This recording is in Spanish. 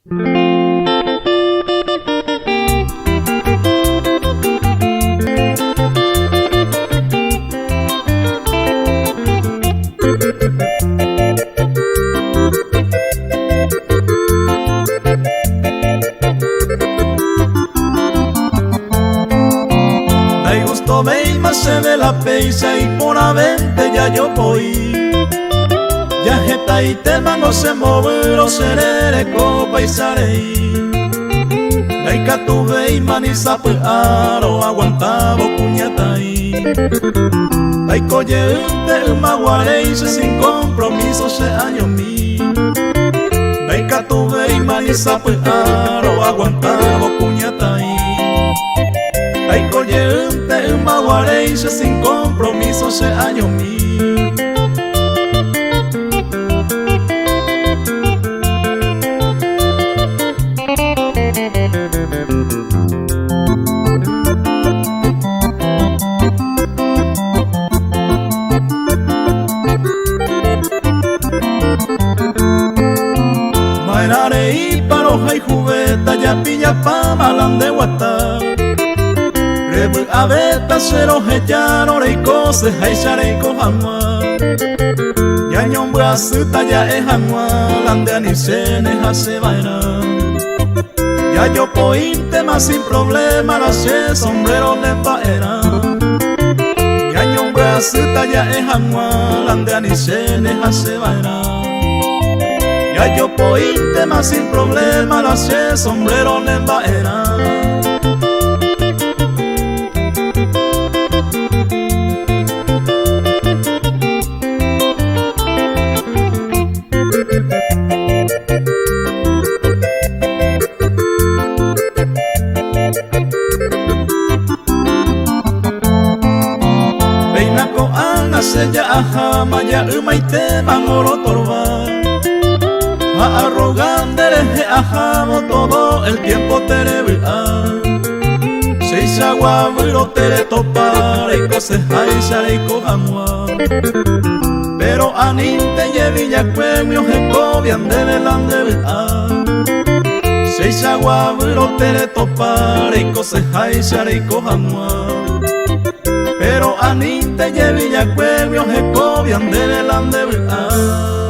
Dai gusto veis más se ve la peisa y por avente ya yo voy. Ya jeta y tema no se mueve los serere copa y sarei. Dai que tu veis manisa pues aro aguantabo cuñatai. Dai coye de maguarei sin compromiso se año mi. Dai que tu veis manisa pues aro aguantabo cuñatai. Dai coye de maguarei sin compromiso se año mi. Mairarei paro hay jubeta ya pilla pa malan de guata. Rebu abeta cero hecharo rei cose hay sharei cohamwa. Ya nyombra suta ya ehamwa lande anisene hace vaina. Ya yo pointe más sin problema la se sombrero lemba era. Ya nyombra suta ya ehamwa lande anisene hace vaina. Ya yo pointe más sin problema la se sombrero lemba era. Veina ko ana se ya aha maya umaite mangoro torba. Arrogante deje ajamo todo el tiempo terebi a. Seis agua viro tere topare cose hay sharei cohamwa. Pero aninte yevilla cuemio jecobian de delante a. Seis agua viro tere topare cose hay sharei cohamwa. Pero aninte yevilla cuemio jecobian de delante a.